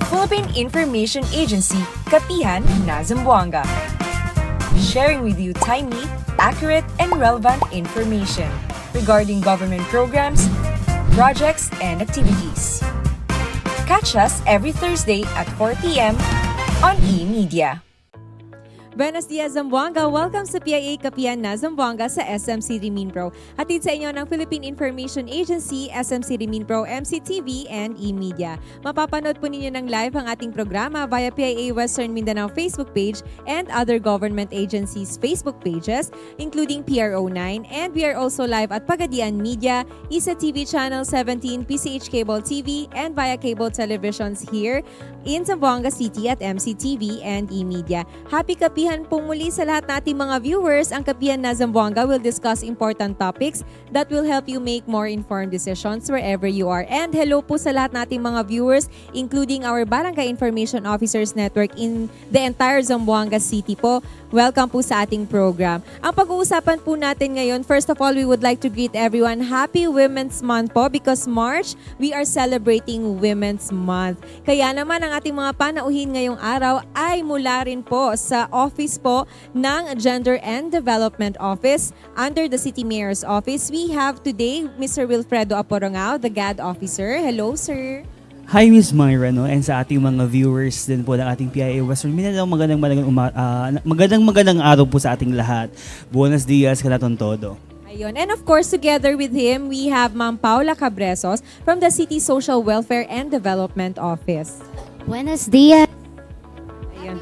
Philippine Information Agency, Kapihan na Zamboanga. Sharing with you timely, accurate, and relevant information regarding government programs, projects, and activities. Catch us every Thursday at 4 p.m. on e-media. Buenos dias, Zamboanga! Welcome sa PIA Kapihan na Zamboanga sa SMC Riminpro. Hatid sa inyo ng Philippine Information Agency, SMC Riminpro, MCTV, and e-media. Mapapanood po ninyo ng live ang ating programa via PIA Western Mindanao Facebook page and other government agencies' Facebook pages, including PRO9, and we are also live at Pagadian Media, Isa TV Channel 17, PCH Cable TV, and via cable televisions here in Zamboanga City at MCTV and e-media. Happy Kapihan po muli sa lahat nating mga viewers. Ang Kapihan na Zamboanga will discuss important topics that will help you make more informed decisions wherever you are. And hello po sa lahat nating mga viewers, including our Barangay Information Officers Network in the entire Zamboanga City po. Welcome po sa ating program. Ang pag-uusapan po natin ngayon, first of all, we would like to greet everyone Happy Women's Month po because March, we are celebrating Women's Month. Kaya naman ang ating mga panauhin ngayong araw ay mula rin po sa office po ng Gender and Development Office under the City Mayor's Office. We have today Mr. Wilfredo Aporongao, the GAD Officer. Hello, sir. Hi Miss Myra, no? And sa ating mga viewers din po ng ating PIA Western Mindanao, magandang araw po sa ating lahat. Buenos dias, kanaton todo. Ayun. And of course, together with him, we have Ma'am Paula Cabresos from the City Social Welfare and Development Office. Buenos dias. Ayun.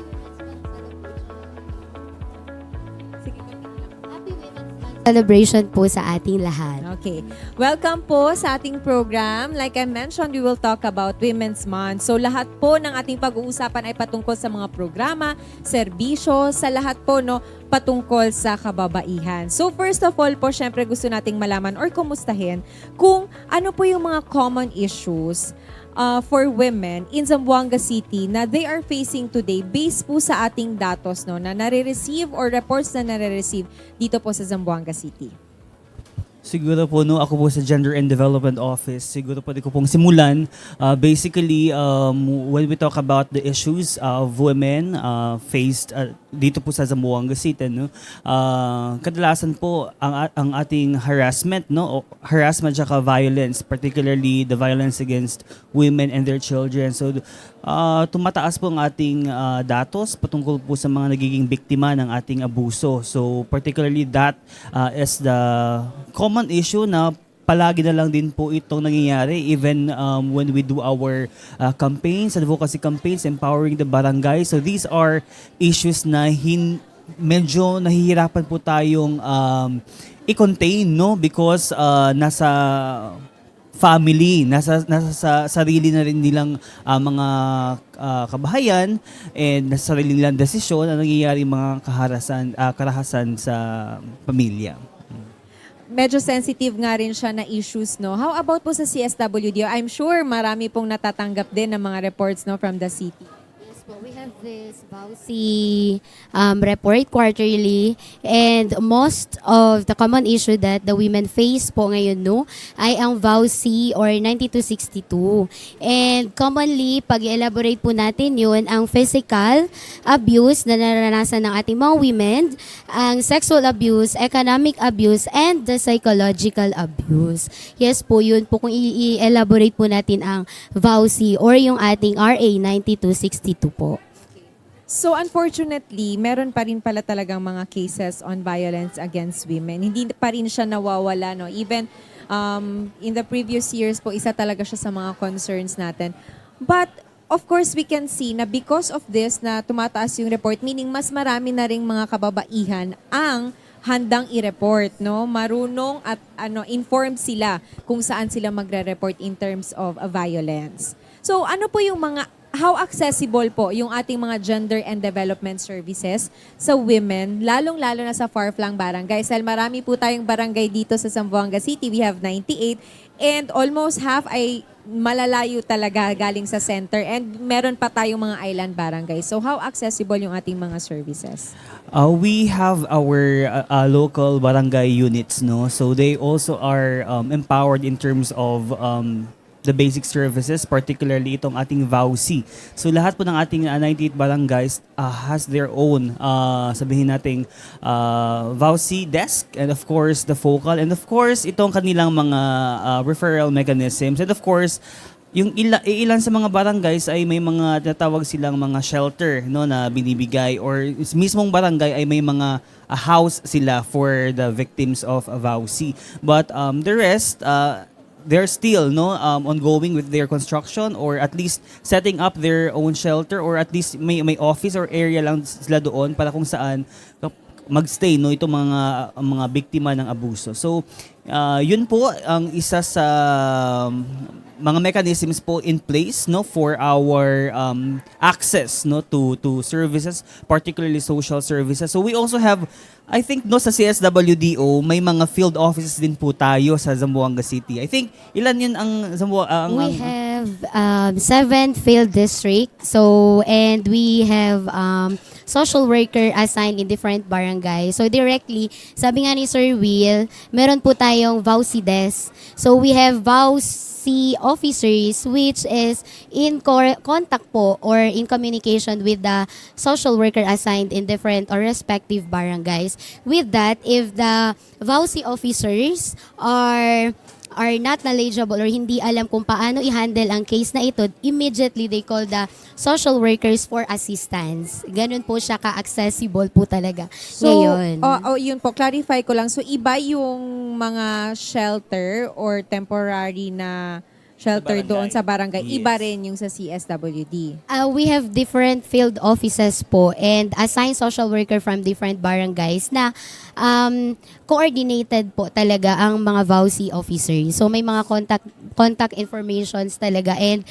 Celebration po sa ating lahat. Okay. Welcome po sa ating program. Like I mentioned, we will talk about Women's Month. So lahat po ng ating pag-uusapan ay patungkol sa mga programa, serbisyo, sa lahat po no, patungkol sa kababaihan. So first of all po, syempre gusto nating malaman or kumustahin kung ano po yung mga common issues for women in Zamboanga City na they are facing today based po sa ating datos no, na nare-receive or reports na nare-receive dito po sa Zamboanga City. Siguro po, no, ako po sa Gender and Development Office, siguro pwede ko pong simulan. Basically, when we talk about the issues of women faced dito po sa Zamboanga City, no, kadalasan po ang ating harassment, no, harassment at violence, particularly the violence against women and their children. So, tumataas po ang ating datos patungkol po sa mga nagiging biktima ng ating abuso. So, particularly that is the common issue na palagi na lang din po itong nangyayari even when we do our campaigns, advocacy campaigns, empowering the barangay. So these are issues na medyo nahihirapan po tayong i-contain, no? Because nasa family, nasa sarili na rin nilang mga kabahayan and nasa sarili nilang desisyon na nangyayari mga karahasan sa pamilya. Medyo sensitive nga rin siya na issues, no? How about po sa CSWD? I'm sure marami pong natatanggap din ng mga reports, no, from the city. Yes po, we have this VAUSI report quarterly, and most of the common issue that the women face po ngayon, no, ay ang VAUSI or 9262. And commonly, pag-elaborate po natin yun, ang physical abuse na naranasan ng ating mga women, ang sexual abuse, economic abuse, and the psychological abuse. Yes po, yun po kung i-elaborate po natin ang VAUSI or yung ating RA 9262 po. So unfortunately, meron pa rin pala talagang mga cases on violence against women. Hindi pa rin siya nawawala, no? Even in the previous years po, isa talaga siya sa mga concerns natin. But of course, we can see na because of this na tumataas yung report, meaning mas marami na ring mga kababaihan ang handang i-report, no? Marunong at informed sila kung saan sila magre-report in terms of violence. So ano po yung how accessible po yung ating mga gender and development services sa women, lalong-lalo na sa far-flung barangays? Dahil marami po tayong barangay dito sa Zamboanga City. We have 98 and almost half ay malalayo talaga galing sa center and meron pa tayong mga island barangays. So how accessible yung ating mga services? We have our local barangay units, no? So they also are empowered in terms of the basic services, particularly itong ating VAUC. So lahat po ng ating 98 barangays has their own, sabihin nating VAUC desk, and of course the focal, and of course itong kanilang mga referral mechanisms, and of course yung ilan sa mga barangays ay may mga tinatawag silang mga shelter, no, na binibigay, or mismong barangay ay may mga house sila for the victims of VAUC. But the rest, they're still ongoing with their construction, or at least setting up their own shelter, or at least may office or area lang sila doon para kung saan magstay itong mga biktima ng abuso. So yun po ang isa sa mga mechanisms po in place for our access to services, particularly social services. So we also have, I think sa CSWDO may mga field offices din po tayo sa Zamboanga City. I think ilan yun ang we have 7 field district. So and we have social worker assigned in different barangays. So directly, sabi nga ni Sir Will, meron po tayong VAUC desk. So we have VAUC officers which is in contact po or in communication with the social worker assigned in different or respective barangays. With that, if the VAUC officers are not knowledgeable or hindi alam kung paano i-handle ang case na ito, immediately they call the social workers for assistance. Ganun po siya ka-accessible po talaga. So, Ngayon. yun po, clarify ko lang. So, iba yung mga shelter or temporary na shelter doon sa barangay. Yes. Iba rin yung sa CSWD. We have different field offices po and assigned social worker from different barangays na coordinated po talaga ang mga VAUC officers. So may mga contact informations talaga, and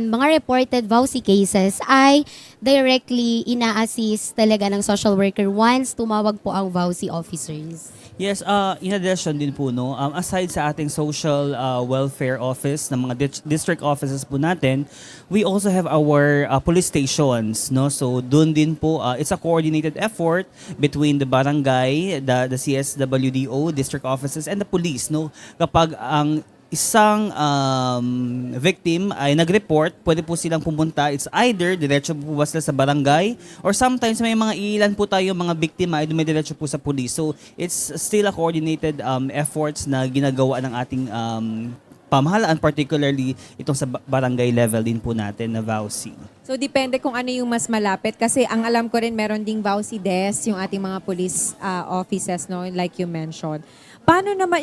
mga reported VAUC cases ay directly ina-assist talaga ng social worker once tumawag po ang VAUC officers. Yes, in addition din po, aside sa ating social welfare office, ng mga district offices po natin, we also have our police stations, no? So doon din po, it's a coordinated effort between the barangay, the CSWDO, district offices, and the police, no? Kapag ang isang victim ay nag-report, pwede po silang pumunta. It's either diretso po ba sila sa barangay, or sometimes may mga ilan po tayo mga biktima ay dumidiretso po sa police. So it's still a coordinated efforts na ginagawa ng ating pamahalaan, particularly itong sa barangay level din po natin na VAUC. So, depende kung ano yung mas malapit. Kasi ang alam ko rin, meron ding VAUC desk, yung ating mga police offices, no, like you mentioned. Paano naman,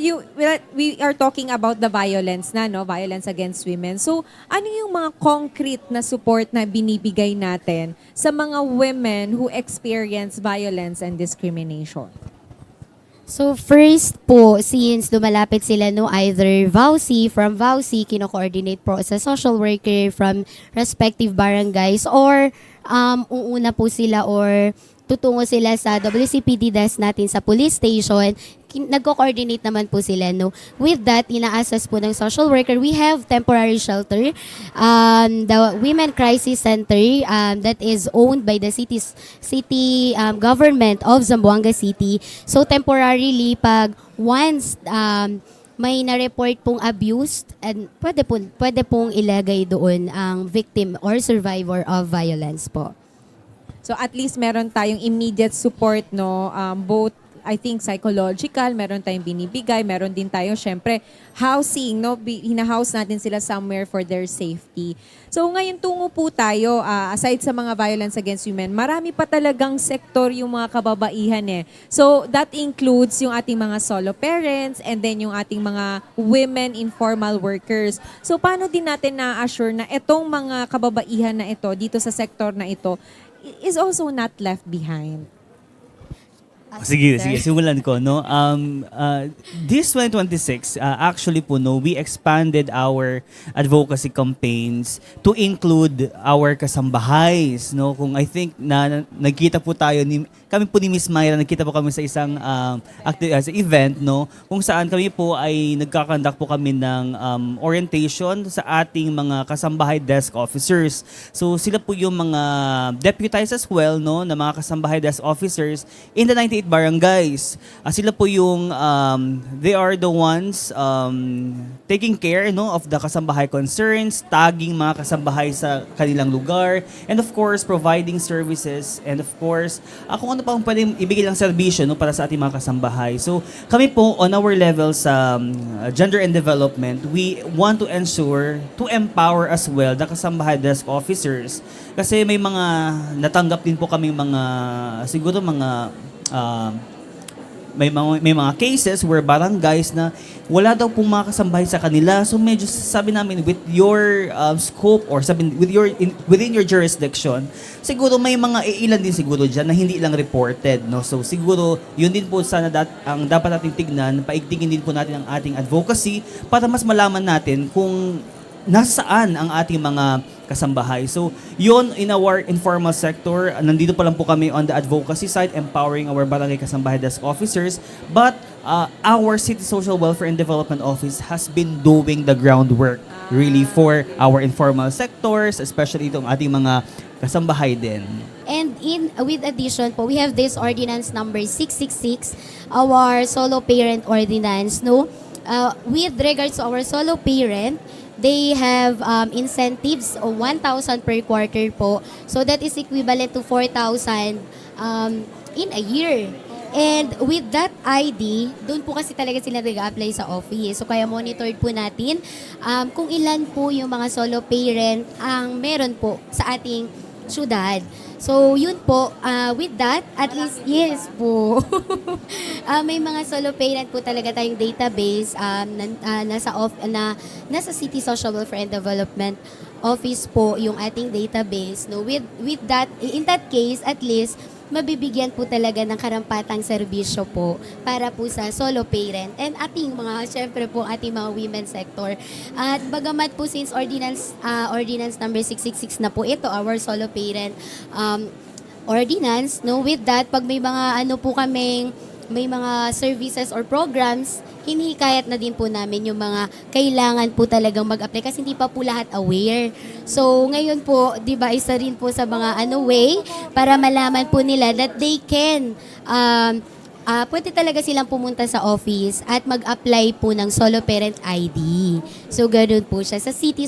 we are talking about the violence violence against women. So, ano yung mga concrete na support na binibigay natin sa mga women who experience violence and discrimination? So first po, since lumalapit sila either VAUC, from VAUC, kino-coordinate po sa social worker from respective barangays, or uuna po sila or tutungo sila sa WCPD desk natin sa police station, nagko-coordinate naman po sila. With that, ina-assess po ng social worker. We have temporary shelter, the Women Crisis Center that is owned by the city government of Zamboanga City. So temporarily, pag once may na-report pong abused, and pwede pong ilagay doon ang victim or survivor of violence po. So at least meron tayong immediate support, both I think psychological, meron tayong binibigay, meron din tayo syempre housing, hina-house natin sila somewhere for their safety. So ngayon tungo po tayo, aside sa mga violence against women, marami pa talagang sektor yung mga kababaihan . So that includes yung ating mga solo parents, and then yung ating mga women informal workers. So paano din natin na-assure na itong mga kababaihan na ito dito sa sektor na ito is also not left behind? Sige, simulan ko, this 2026, actually po, we expanded our advocacy campaigns to include our kasambahays, Kung I think na nagkita po tayo, kami po ni Miss Myra, nagkita po kami sa isang event, kung saan kami po ay nagkakandak po kami ng orientation sa ating mga kasambahay desk officers. So sila po yung mga deputized as well, na mga kasambahay desk officers in the 98 48 barangays. Sila po yung, they are the ones taking care of the kasambahay concerns, tagging mga kasambahay sa kanilang lugar, and of course, providing services, and of course, kung ano pa ang pwedeng ibigay lang serbisyo para sa ating mga kasambahay. So, kami po, on our level sa gender and development, we want to ensure to empower as well the kasambahay desk officers. Kasi may mga natanggap din po kami siguro may mga cases where barangays na wala daw pong mga kasambahay sa kanila. So medyo sabi namin with your scope or within your jurisdiction, siguro may mga ilan din siguro diyan na hindi lang reported, no. So siguro yun din po sana ang dapat nating tignan, paigtingin din po natin ang ating advocacy para mas malaman natin kung nasaan ang ating mga kasambahay. So, yun in our informal sector, nandito pa lang po kami on the advocacy side, empowering our barangay kasambahay desk officers. But our City Social Welfare and Development Office has been doing the groundwork really for our informal sectors, especially itong ating mga kasambahay din. And with addition po, we have this ordinance number 666, our solo parent ordinance, no? With regards to our solo parent, they have incentives of 1,000 per quarter po. So that is equivalent to 4,000 in a year. And with that ID, doon po kasi talaga sila nag-apply sa office. So kaya monitored po natin kung ilan po yung mga solo parent ang meron po sa ating syudad. So, yun po, with that, at least, yes po. May mga solo parent po talaga tayong database nasa City Social Welfare and Development Office po yung ating database. No? With that, in that case, at least, mabibigyan po talaga ng karampatang serbisyo po para po sa solo parent and syempre po ating mga women sector. At bagamat po since ordinance number 666 na po ito, our solo parent ordinance, no, with that, pag may mga services or programs, hinihikayat na din po namin yung mga kailangan po talagang mag-apply kasi hindi pa po lahat aware. So, ngayon po, di ba, isa rin po sa mga way para malaman po nila that they can, pwede talaga silang pumunta sa office at mag-apply po ng solo parent ID. So, ganoon po siya sa City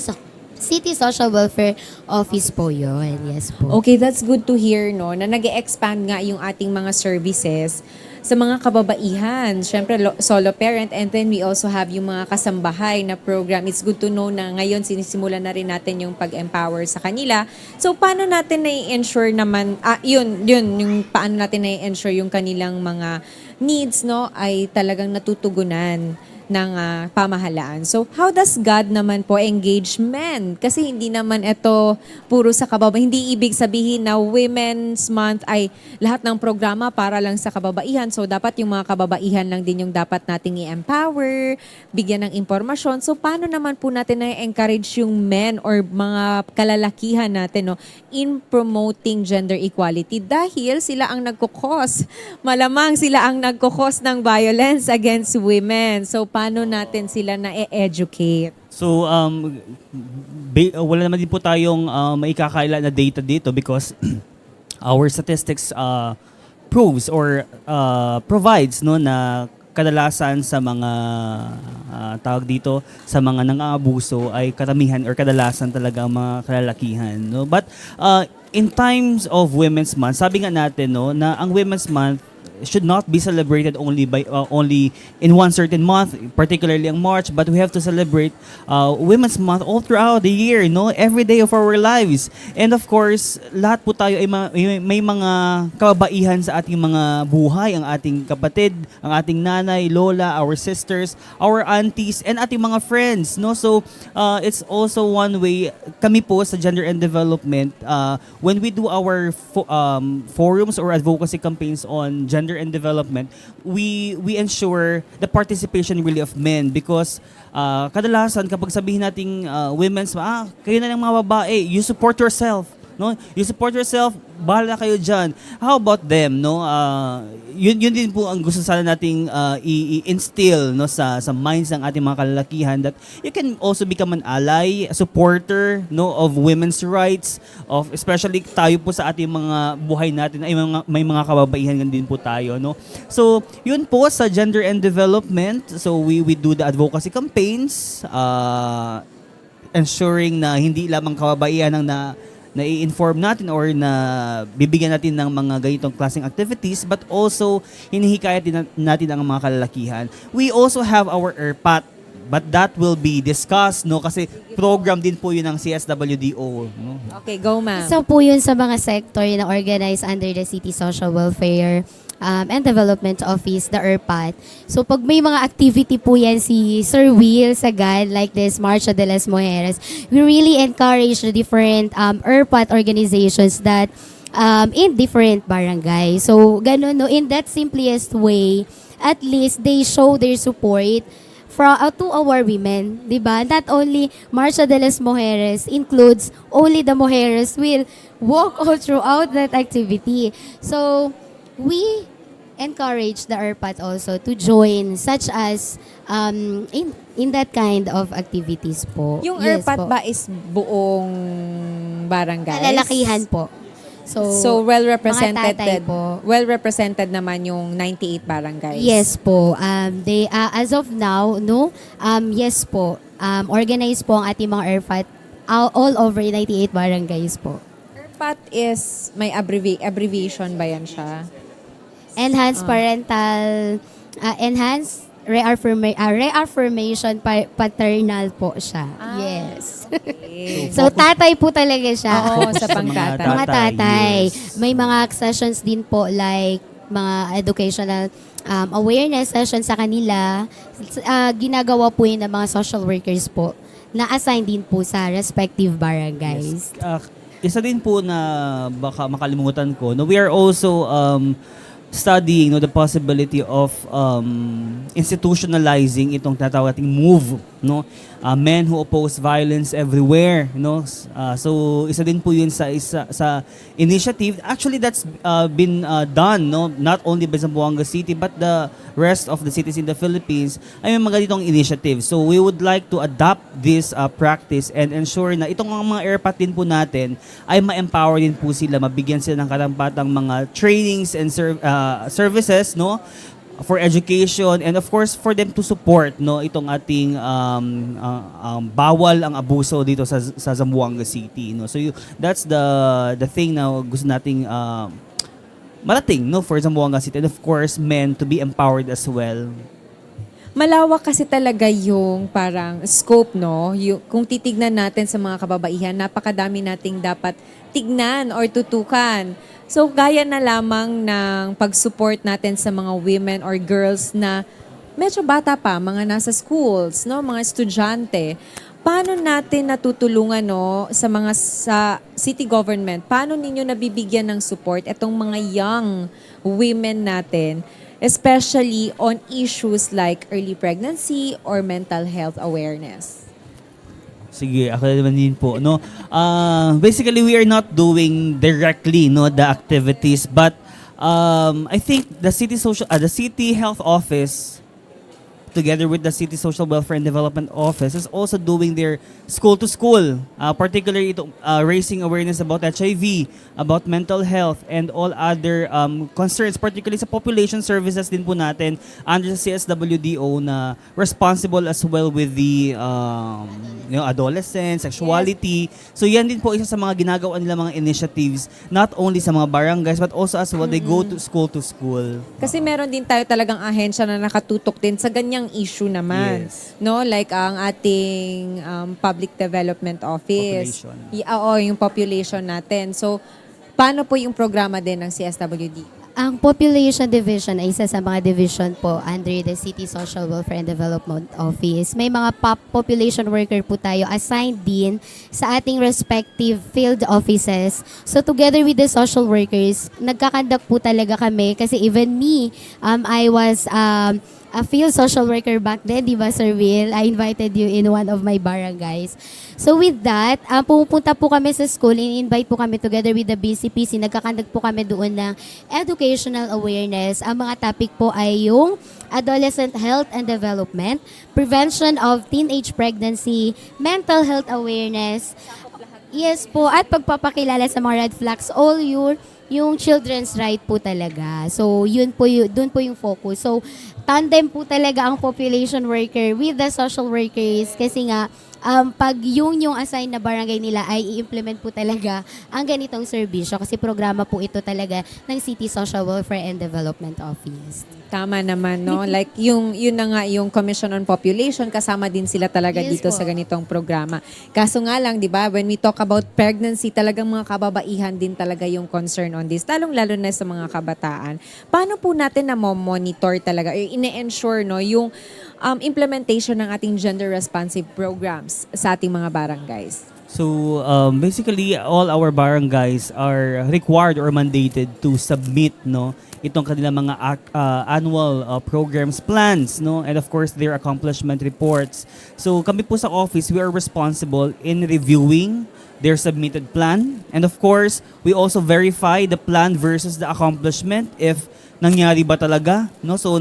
Social Welfare Office po yun. Yes po. Okay, that's good to hear, no, na nag-expand nga yung ating mga services sa mga kababaihan. Siyempre, solo parent, and then we also have yung mga kasambahay na program. It's good to know na ngayon sinisimulan na rin natin yung pag-empower sa kanila. So, paano natin na-ensure naman, yung paano natin na-ensure yung kanilang mga needs, no, ay talagang natutugunan ng pamahalaan. So, how does God naman po engage men? Kasi hindi naman ito puro sa kababaihan. Hindi ibig sabihin na Women's Month ay lahat ng programa para lang sa kababaihan. So, dapat yung mga kababaihan lang din yung dapat nating i-empower, bigyan ng impormasyon. So, paano naman po natin na-encourage yung men or mga kalalakihan natin, no, in promoting gender equality? Dahil sila ang nagkukos. Malamang sila ang nagkukos ng violence against women. So, paano natin sila na-educate? So, wala naman din po tayong maikakaila na data dito because our statistics proves or provides, no, na kadalasan sa mga tawag dito sa mga nang-aabuso ay karamihan or kadalasan talaga ang mga kalalakihan, no. But in times of Women's Month, sabi nga natin, no, na ang Women's Month should not be celebrated only in one certain month, particularly ang March, but we have to celebrate Women's Month all throughout the year, no, every day of our lives. And of course, lahat po tayo ay may mga kababaihan sa ating mga buhay, ang ating kapatid, ang ating nanay, lola, our sisters, our aunties, and ating mga friends, no. So it's also one way kami po sa Gender and Development, when we do our forums or advocacy campaigns on gender and development, we ensure the participation really of men because kadalasan kapag sabihin nating women's, kayo na lang mga babae, you support yourself. no? You support yourself, bahala kayo dyan. How about them, no? Yun din po ang gusto sana nating i-instill, no, sa minds ng ating mga kalalakihan, that you can also become an ally, a supporter, no, of women's rights, of especially tayo po sa ating mga buhay natin, ay may mga kababaihan din po tayo, no? So, yun po sa gender and development. So, we do the advocacy campaigns, ensuring na hindi lamang kababaihan ang na-inform natin or na bibigyan natin ng mga ganitong klaseng activities, but also hinihikayat din natin ang mga kalalakihan. We also have our ERPAT, but that will be discussed, no, kasi program din po yun ng CSWDO, no? Okay, go ma'am. So po yun sa mga sector na organized under the City Social Welfare and Development Office, the ERPAT. So pag may mga activity po yan si Sir Will Sagad, like this Marcha de las Mujeres, we really encourage the different ERPAT organizations that in different barangays. So ganun, no, in that simplest way, at least they show their support to our women, di ba? Not only Marcha de las Mujeres includes only the Mujeres will walk all throughout that activity. So we encourage the ERPAT also to join, such as in that kind of activities po. Yung Yes ERPAT po. ba is buong barangays? Kalalakihan po. So well represented. mga tatay po. Well represented naman yung 98 barangays. Yes po. They as of now, no. Yes po. Organized po ang ating mga ERPAT all over 98 barangays po. ERPAT is may abbreviation ba yan siya? Enhanced parental enhanced reaffirmation paternal po siya. Yes. Okay. So tatay po talaga siya. Oo, sa pangtatay. Mga tatay. Yes. May mga sessions din po like mga educational awareness sessions sa kanila. Ginagawa po yun ng mga social workers po na assign din po sa respective barangays. Isa din po na baka makalimutan ko, no, we are also studying, no, the possibility of institutionalizing itong tinatawag nating MOVE, no, men who oppose violence everywhere, no. So isa din po yun sa initiative. Actually, that's been done, no, not only by Zamboanga City but the rest of the cities in the Philippines. Ay may mga ganitong initiative. So we would like to adopt this practice and ensure na itong mga ERPAT din po natin ay ma-empower din po sila, mabigyan sila ng karampatang mga trainings and services, no, for education, and of course for them to support, no, itong ating bawal ang abuso dito sa Zamboanga City, no. So that's the thing na gusto nating marating, no, for Zamboanga City, and of course men to be empowered as well. Malawak kasi talaga yung parang scope, no? Kung titignan natin sa mga kababaihan, napakadami nating dapat tignan or tutukan. So, gaya na lamang ng pag-support natin sa mga women or girls na medyo bata pa, mga nasa schools, no? Mga estudyante. Paano natin natutulungan, no, sa city government? Paano ninyo nabibigyan ng support itong mga young women natin, especially on issues like early pregnancy or mental health awareness? Sige, ako naman din po, no. Basically, we are not doing directly, no, the activities, but I think the city health office, together with the City Social Welfare and Development Office, is also doing their school-to-school, particularly raising awareness about HIV, about mental health, and all other concerns, particularly sa population services din po natin under the CSWDO na responsible as well with the adolescent, sexuality. Yes. So yan din po isa sa mga ginagawa nila mga initiatives, not only sa mga barangays, but also as well, they go to school. Kasi meron din tayo talagang ahensya na nakatutok din sa ganyang issue naman. Yes. No, like ang ating Public Development Office. Population. Oo, yung population natin. So, paano po yung programa din ng CSWD? Ang Population Division ay isa sa mga division po under the City Social Welfare and Development Office. May mga population worker po tayo assigned din sa ating respective field offices. So together with the social workers, nagkakandak po talaga kami kasi even me, I was a field social worker back then, di ba, Sir Will? I invited you in one of my barangays. So with that, pupunta po kami sa school, in-invite po kami together with the BCPC. Nagkakandag po kami doon ng educational awareness. Ang mga topic po ay yung adolescent health and development, prevention of teenage pregnancy, mental health awareness, yes po, at pagpapakilala sa mga red flags, all yung children's right po talaga. So, yun po doon po yung focus. So, tandem po talaga ang population worker with the social workers kasi nga, pag yung assign na barangay nila ay i-implement po talaga ang ganitong serbisyo kasi programa po ito talaga ng City Social Welfare and Development Office. Tama naman, no? Like, yun na nga yung Commission on Population, kasama din sila talaga Yes dito po. sa ganitong programa. Kaso nga lang, di ba, when we talk about pregnancy, talagang mga kababaihan din talaga yung concern on this, lalong-lalo na sa mga kabataan. Paano po natin na monitor talaga, ine-ensure, no, yung implementation ng ating gender-responsive programs sa ating mga barangays? So basically all our barangays are required or mandated to submit itong kanilang mga annual programs plans and of course their accomplishment reports. So kami po sa office, we are responsible in reviewing their submitted plan, and of course we also verify the plan versus the accomplishment if nangyari ba talaga, so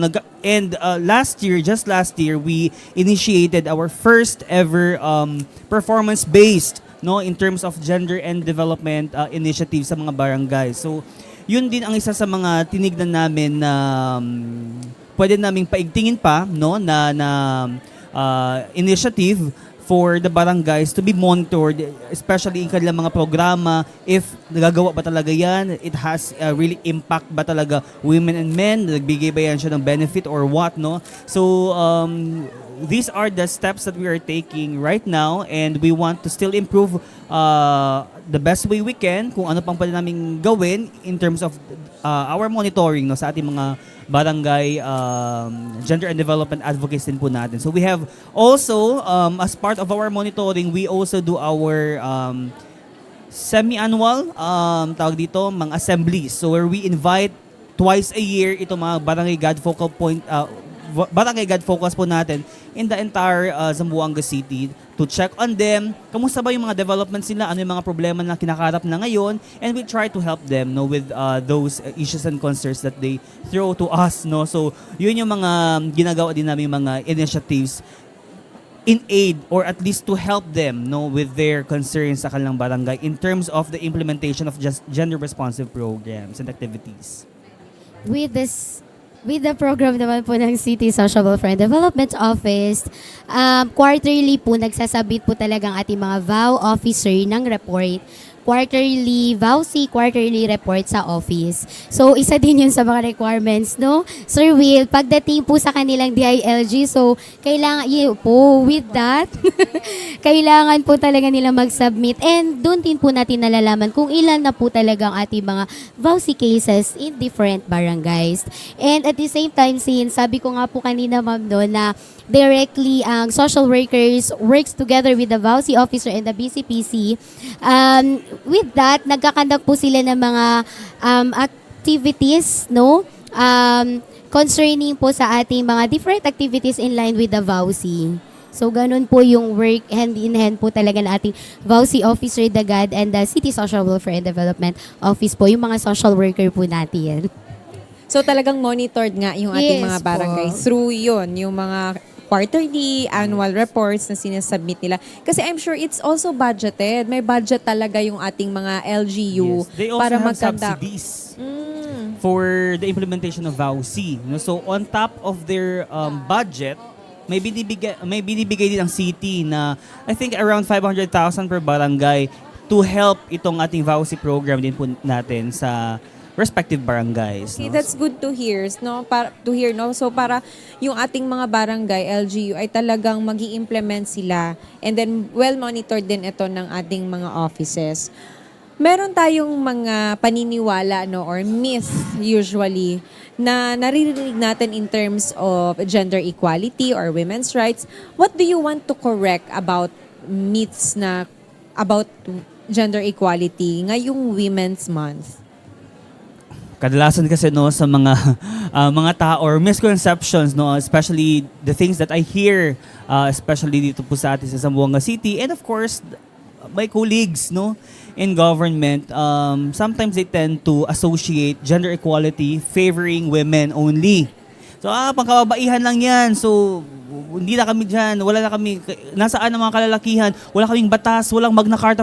last year we initiated our first ever performance based in terms of gender and development initiative sa mga barangay. So yun din ang isa sa mga tinignan namin na pwede naming paigtingin pa na initiative for the barangays to be monitored, especially in kanilang mga programa, if nagagawa ba talaga yan, it has really impact ba talaga women and men, nagbigay ba yan siya ng benefit or what, So, these are the steps that we are taking right now, and we want to still improve the best way we can kung ano pang pwede namin gawin in terms of our monitoring sa ating mga barangay gender and development advocates din po natin. So we have also, as part of our monitoring, we also do our semi-annual, tawag dito, mga assemblies. So where we invite twice a year itong mga barangay barangay God focus po natin in the entire Zamboanga City to check on them. Kamusta ba yung mga developments nila? Ano yung mga problema na kinakaharap na ngayon? And we try to help them with those issues and concerns that they throw to us. So yun yung mga ginagawa din namin mga initiatives in aid or at least to help them with their concerns sa kanilang barangay in terms of the implementation of just gender responsive programs and activities. With the program naman po ng City Social Welfare and Development Office, quarterly po nagsasabit po talagang ating mga VAU officer ng report. Quarterly VAUC, quarterly report sa office. So, isa din yun sa mga requirements, Sir Will, pagdating po sa kanilang DILG, so, kailangan, with that, kailangan po talaga nila mag-submit. And doon din po natin nalalaman kung ilan na po talagang ating mga VAUC cases in different barangays. And at the same time, sabi ko nga po kanina, ma'am, na directly ang social workers works together with the VAUC officer and the BCPC. With that, nagkakandak po sila ng mga activities, concerning po sa ating mga different activities in line with the VAUC. So, ganun po yung work hand in hand po talaga na ating VAUC officer, the GAD, and the City Social Welfare and Development Office po, yung mga social worker po natin. So, talagang monitored nga yung ating Yes mga barangay po. through yun, yung mga quarterly, annual reports na sinasubmit nila. Kasi I'm sure it's also budgeted. May budget talaga yung ating mga LGU Yes. They also para have mag-conduct. subsidies for the implementation of VAUC. So on top of their budget, may binibigay din ang city na I think around 500,000 per barangay to help itong ating VAUC program din po natin sa respective barangays. Okay, that's good to hear, So para yung ating mga barangay LGU ay talagang magi-implement sila, and then well monitored din ito ng ating mga offices. Meron tayong mga paniniwala or myth usually na naririnig natin in terms of gender equality or women's rights. What do you want to correct about myths na about gender equality ngayong Women's Month? kadalasan kasi no sa mga mga tao or misconceptions no, especially the things that I hear especially dito po sa atin sa Zamboanga City, and of course my colleagues no in government, sometimes they tend to associate gender equality favoring women only. So pangkababaihan lang yan. So hindi na kami dyan, wala na kami, nasaan ang mga kalalakihan, wala kaming batas, walang Magna Carta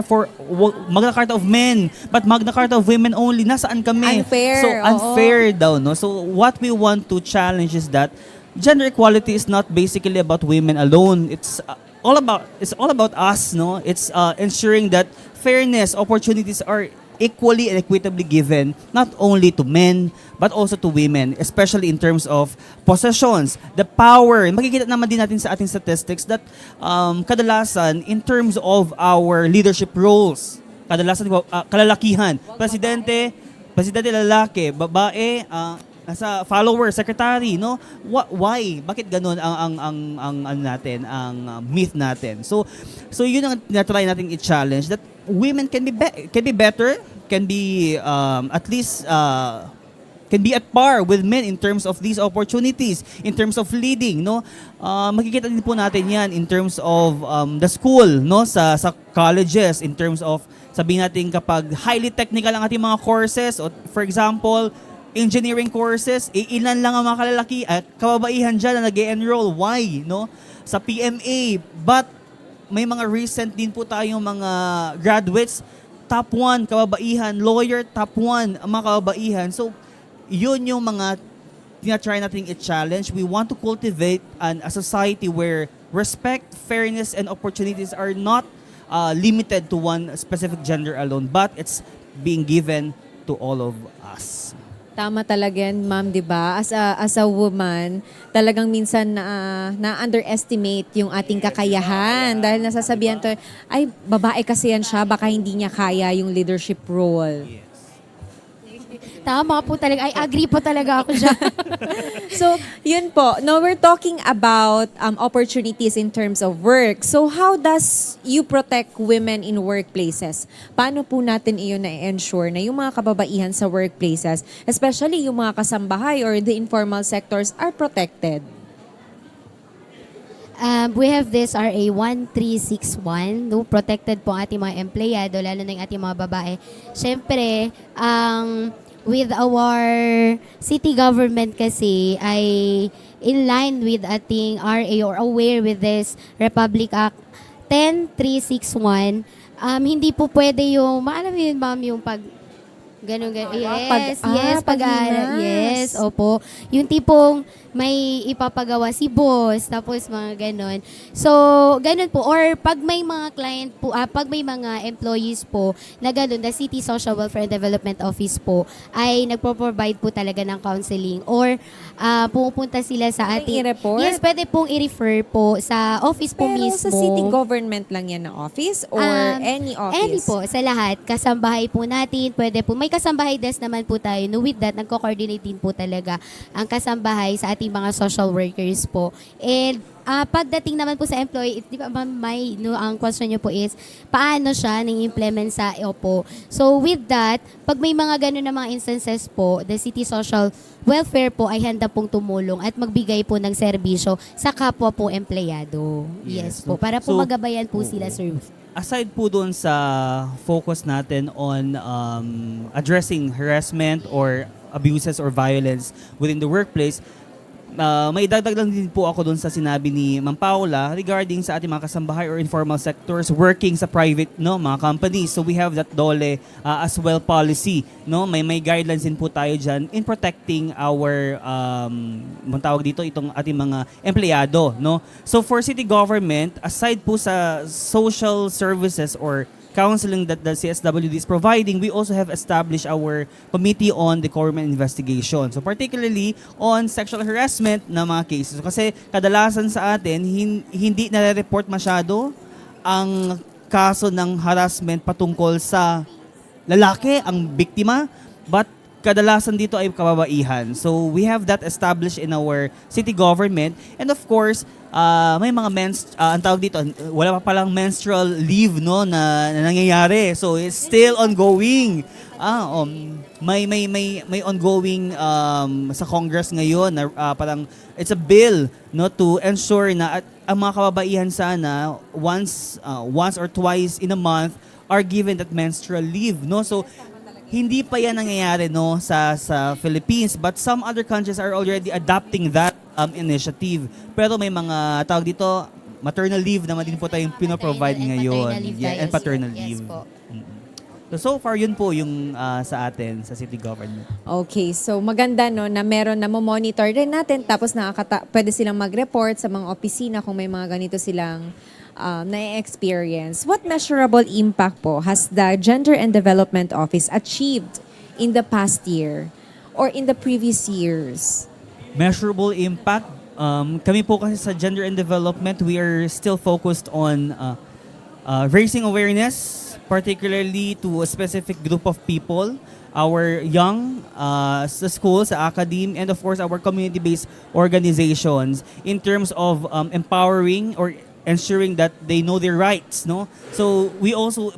Magna Carta of men, but Magna Carta of women only, nasaan kami? Unfair, So oo. unfair daw, no? So what we want to challenge is that gender equality is not basically about women alone. It's all about us, no? It's ensuring that fairness, opportunities are equally and equitably given not only to men but also to women, especially in terms of possessions, the power. Makikita naman din natin sa ating statistics that kadalasan in terms of our leadership roles, kadalasan kalalakihan, presidente lalaki, babae nasa follower, secretary, no? Why? Bakit ganun ang ano natin, ang myth natin? So yun ang tinatry nating i-challenge, that women can be better, can be at least can be at par with men in terms of these opportunities, in terms of leading, no? Makikita din po natin 'yan in terms of the school, no, sa colleges, in terms of sabihin natin kapag highly technical ang ating mga courses, o for example, engineering courses, ilan lang ang mga kalalaki at kababaihan dyan na nag-enroll. Why? No? Sa PMA. But may mga recent din po tayong mga graduates, top 1 kababaihan, lawyer, top 1 ang mga kababaihan. So, yun yung mga tinatry natin i-challenge. We want to cultivate a society where respect, fairness, and opportunities are not limited to one specific gender alone, but it's being given to all of us. Tama talaga yan, ma'am, 'di ba? As a woman, talagang minsan na-underestimate yung ating kakayahan dahil nasasabihan to, ay babae kasi yan siya, baka hindi niya kaya yung leadership role. Tama po talaga. I agree po talaga ako dyan. So, yun po. Now, we're talking about opportunities in terms of work. So, how does you protect women in workplaces? Paano po natin iyon na-ensure na yung mga kababaihan sa workplaces, especially yung mga kasambahay or the informal sectors, are protected? We have this RA 1361, no? Protected po ang ating mga empleyado, lalo na yung ating mga babae. Siyempre, with our city government kasi ay in line with ating RA or aware with this Republic Act 10361, hindi po pwede yung, maalam yun ma'am, yung ganun. Yes, pag-aaral. Yes, opo. Yung tipong may ipapagawa si boss, tapos mga ganun. So, ganun po. Or pag may mga client po, pag may mga employees po na ganun, the City Social Welfare and Development Office po ay nagpo-provide po talaga ng counseling. Or pumupunta sila sa ating... i-report? Yes, pwede pong i-refer po sa office po Pero mismo. sa city government lang yan na office or any office? Any po, sa lahat. Kasambahay po natin, pwede po. May kasambahay desk naman po tayo. No, with that, nagko-coordinate din po talaga ang kasambahay sa ating mga social workers po. And pagdating naman po sa employee, di ba may, no, ang question nyo po is, paano siya nang-implement sa OPO? So with that, pag may mga ganun na mga instances po, the City Social Welfare po ay handa pong tumulong at magbigay po ng serbisyo sa kapwa po empleyado. Yes po, para po So, magabayan po sila, sir. Aside po doon sa focus natin on addressing harassment or abuses or violence within the workplace, may dagdag lang din po ako doon sa sinabi ni Ma'am Paula regarding sa ating mga kasambahay or informal sectors working sa private, no, mga companies. So we have that DOLE as well policy, no? May guidelines din po tayo diyan in protecting our tawag dito itong ating mga empleyado, no? So for city government, aside po sa social services or counseling that the CSWD is providing, we also have established our Committee on Decorum and Investigation. So particularly on sexual harassment na mga cases. Kasi kadalasan sa atin, hindi nare-report masyado ang kaso ng harassment patungkol sa lalaki, ang biktima. But kadalasan dito ay kababaihan. So we have that established in our city government. And of course, may mga ang tawag dito, wala pa palang menstrual leave no na nangyayari. So it's still ongoing. May ongoing sa Congress ngayon na parang it's a bill no to ensure na ang mga kababaihan sana once or twice in a month are given that menstrual leave no. So hindi pa yan nangyayari no sa Philippines, but some other countries are already adopting that initiative. Pero may mga tawag dito maternal leave naman din po tayong pinoprovide ngayon. And paternal leave. Po. So far yun po yung sa atin sa city government. Okay, so maganda no na meron na monitor din natin tapos pwede silang mag-report sa mga opisina kung may mga ganito silang na-experience. What measurable impact po has the Gender and Development Office achieved in the past year or in the previous years? Measurable impact? Kami po kasi sa Gender and Development, we are still focused on raising awareness, particularly to a specific group of people, our young, sa school, sa academe, and of course our community-based organizations in terms of empowering or ensuring that they know their rights, no? So we also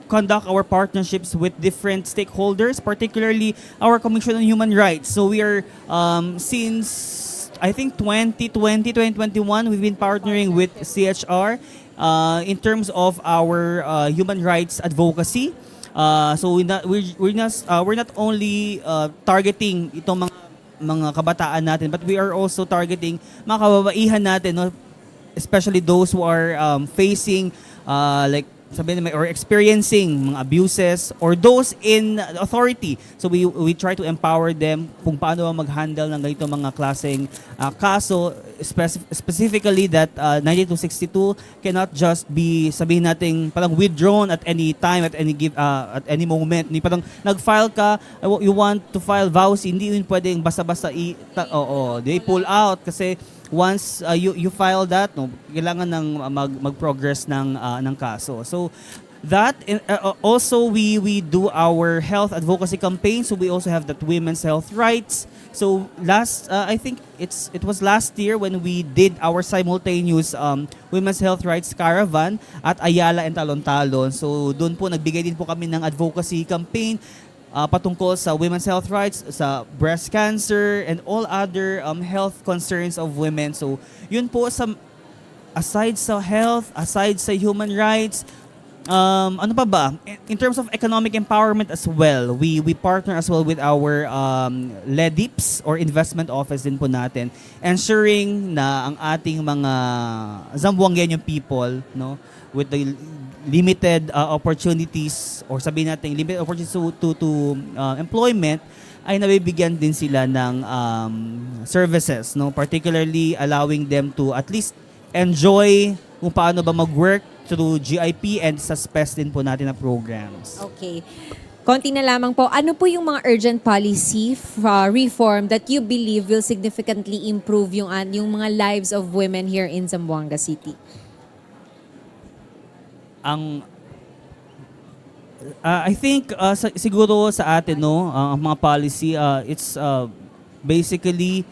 conduct our partnerships with different stakeholders, particularly our Commission on Human Rights. So we are since I think 2020, 2021, we've been partnering with CHR in terms of our human rights advocacy. So we're not only targeting itong mga kabataan natin, but we are also targeting mga kababaihan natin, no? Especially those who are facing like sabihin naman, or experiencing mga abuses or those in authority. So we try to empower them kung paano mag-handle ng ganito mga klaseng kaso, specifically that 9262 cannot just be sabihin nating parang withdrawn at any time, at any any moment. Hindi parang nag-file ka, you want to file VAUSI, hindi yun pwedeng basta-basta they pull out kasi once you file that, no, kailangan ng mag-progress ng kaso. So that also we do our health advocacy campaign. So we also have that women's health rights. So I think it was last year when we did our simultaneous women's health rights caravan at Ayala and Talon-Talon. So doon po nagbigay din po kami ng advocacy campaign patungkol sa women's health rights, sa breast cancer, and all other health concerns of women. So, yun po, aside sa health, aside sa human rights, ano pa ba? In terms of economic empowerment as well, we partner as well with our LEDIPs or investment office din po natin, ensuring na ang ating mga Zamboangueño people, no, with the limited opportunities or sabihin natin limited opportunities to employment ay nabibigyan din sila ng services, no, particularly allowing them to at least enjoy kung paano ba mag-work through GIP and sa SPES din po natin na programs. Okay. Konti na lamang po, ano po yung mga urgent policy reform that you believe will significantly improve yung mga lives of women here in Zamboanga City? I think siguro sa atin, no, ang mga policy, it's basically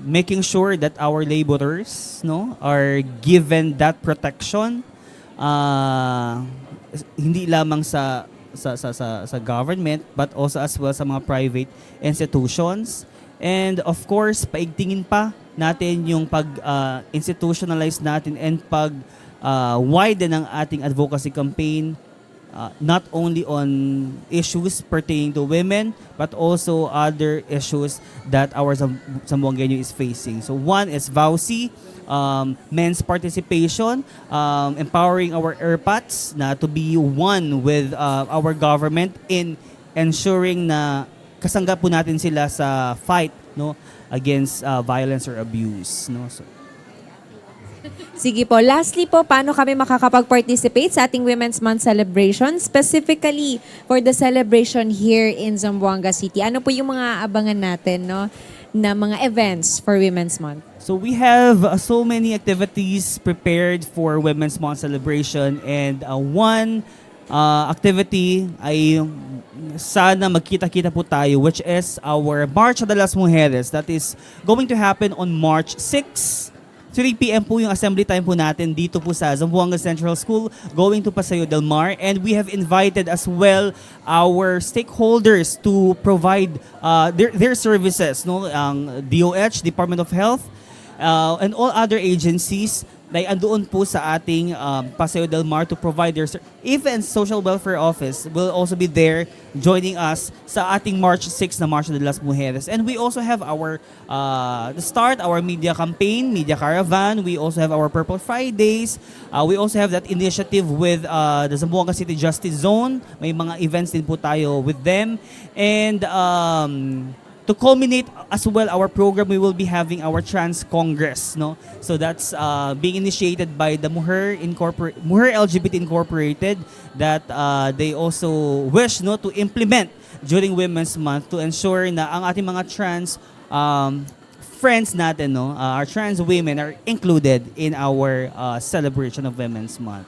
making sure that our laborers, no, are given that protection, hindi lamang sa government but also as well sa mga private institutions. And of course, paigtingin pa natin yung institutionalize natin and widen ang ating advocacy campaign, not only on issues pertaining to women, but also other issues that our Zamboangueño is facing. So one is VAUSI, men's participation, empowering our ERPATs na to be one with our government in ensuring na kasanggap po natin sila sa fight, no, against violence or abuse, no. So, sige po. Lastly po, paano kami makakapag-participate sa ating Women's Month celebration? Specifically for the celebration here in Zamboanga City. Ano po yung mga abangan natin, no, na mga events for Women's Month? So we have so many activities prepared for Women's Month celebration, and one activity ay sana magkita-kita po tayo, which is our March de las Mujeres. That is going to happen on March 6. 3 p.m. po yung assembly time po natin dito po sa Zamboanga Central School going to Paseo del Mar, and we have invited as well our stakeholders to provide their services, no, ang DOH, Department of Health, and all other agencies na andoon po sa ating Paseo del Mar to provide their even Social Welfare Office will also be there joining us sa ating March 6 na March de las Mujeres. And we also have our our media campaign, media caravan. We also have our Purple Fridays. We also have that initiative with the Zamboanga City Justice Zone. May mga events din po tayo with them. And to culminate as well our program, we will be having our Trans Congress, no? So that's being initiated by the Mujer LGBT Incorporated, that they also wish, no, to implement during Women's Month to ensure na ang ating mga trans friends natin, no, our trans women are included in our celebration of Women's Month.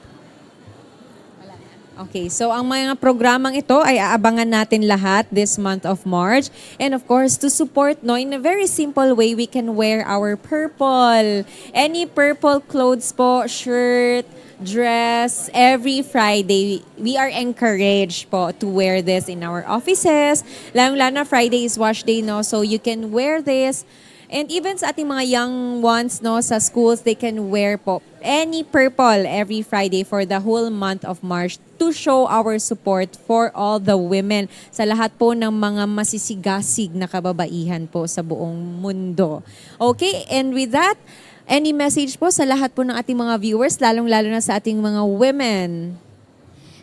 Okay, so ang mga programang ito ay aabangan natin lahat this month of March. And of course, to support, no, in a very simple way, we can wear our purple. Any purple clothes po, shirt, dress, every Friday, we are encouraged po to wear this in our offices. Lalong-lalo na Friday is wash day, no, so you can wear this. And even sa ating mga young ones, no, sa schools, they can wear po any purple every Friday for the whole month of March to show our support for all the women, sa lahat po ng mga masisigasig na kababaihan po sa buong mundo. Okay, and with that, any message po sa lahat po ng ating mga viewers, lalong-lalo na sa ating mga women?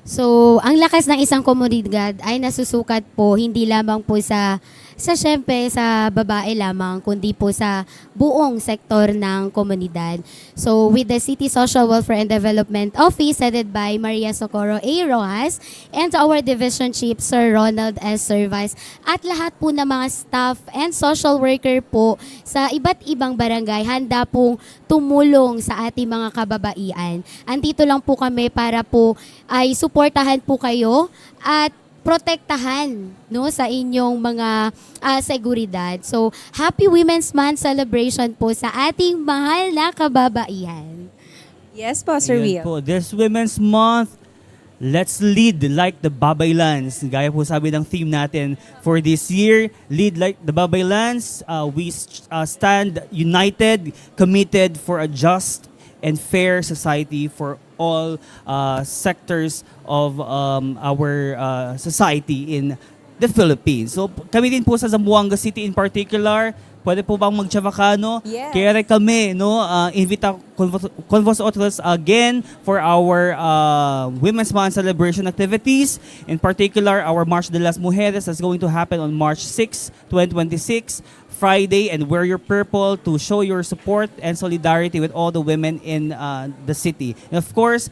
So, ang lakas ng isang komunidad ay nasusukat po hindi lamang po sa syempre sa babae lamang, kundi po sa buong sektor ng komunidad. So with the City Social Welfare and Development Office headed by Maria Socorro A. Rojas and our Division Chief Sir Ronald S. Service at lahat po ng mga staff and social worker po sa iba't ibang barangay, handa pong tumulong sa ating mga kababaihan. Andito lang po kami para po ay suportahan po kayo at protektahan, no, sa inyong mga seguridad. So, Happy Women's Month celebration po sa ating mahal na kababaihan. Yes po, Sir Will. Ayan po, this Women's Month, let's lead like the Babaylans. Gaya po sabi ng theme natin for this year, lead like the Babaylans. We stand united, committed for a just and fair society for all sectors of our society in the Philippines. So kami din po sa Zamboanga City in particular, pwede po bang mag-Chavacano? Yes. Kaya kami, no, invita con vosotros again for our Women's Month celebration activities. In particular, our March de las Mujeres is going to happen on March 6, 2026. Friday, and wear your purple to show your support and solidarity with all the women in the city. And of course,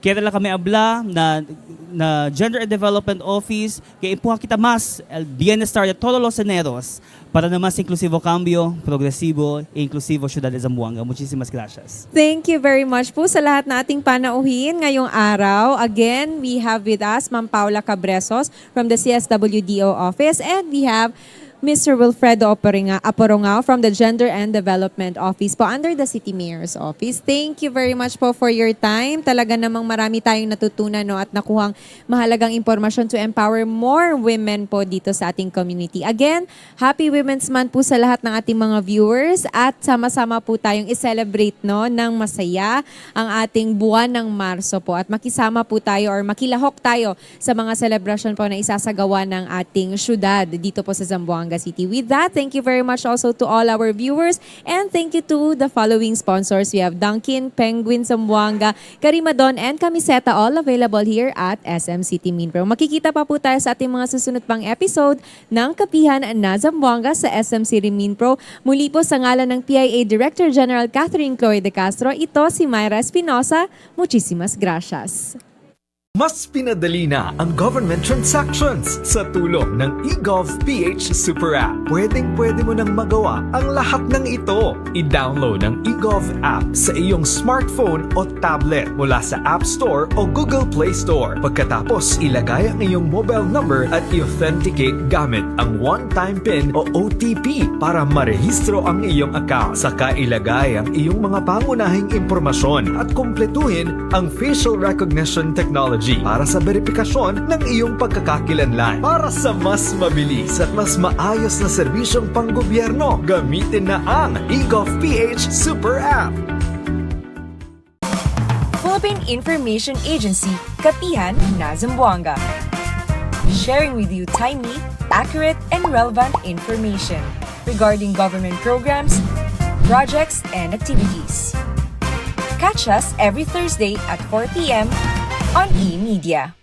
kaya lang kami abla na Gender and Development Office, kaya impuha kita mas el bienestar de todos los eneros para na mas inklusibo cambio, progresibo e inklusibo Ciudad de Zamboanga. Muchísimas gracias. Thank you very much po sa lahat na ating panauhin ngayong araw. Again, we have with us Ma'am Paula Cabresos from the CSWDO office, and we have Mr. Wilfredo Aporongao from the Gender and Development Office po under the City Mayor's Office. Thank you very much po for your time. Talaga namang marami tayong natutunan, no, at nakuhang mahalagang impormasyon to empower more women po dito sa ating community. Again, Happy Women's Month po sa lahat ng ating mga viewers, at sama-sama po tayong i-celebrate, no, ng masaya ang ating buwan ng Marso po, at makisama po tayo or makilahok tayo sa mga celebration po na isasagawa ng ating syudad dito po sa Zamboanga City. With that, thank you very much also to all our viewers, and thank you to the following sponsors. We have Dunkin, Penguin Zamboanga, Karimadon, and Camiseta, all available here at SM City Minpro. Makikita pa po tayo sa ating mga susunod pang episode ng Kapihan na Zamboanga sa SM City Minpro. Muli po sa ngalan ng PIA Director General Catherine Chloe de Castro, ito si Myra Espinosa. Muchísimas gracias. Mas pinadali na ang government transactions sa tulong ng eGov.ph Super App. Pwedeng-pwede mo nang magawa ang lahat ng ito. I-download ang eGov app sa iyong smartphone o tablet mula sa App Store o Google Play Store. Pagkatapos, ilagay ang iyong mobile number at i-authenticate gamit ang one-time PIN o OTP para marehistro ang iyong account. Saka ilagay ang iyong mga pangunahing impormasyon at kumpletuhin ang facial recognition technology para sa verifikasyon ng iyong pagkakakilanlan. Para sa mas mabilis at mas maayos na serbisyong panggobyerno, gamitin na ang eGov.ph Super App. Philippine Information Agency, Kapihan na Zamboanga. Sharing with you timely, accurate, and relevant information regarding government programs, projects, and activities. Catch us every Thursday at 4 p.m. on eMedia.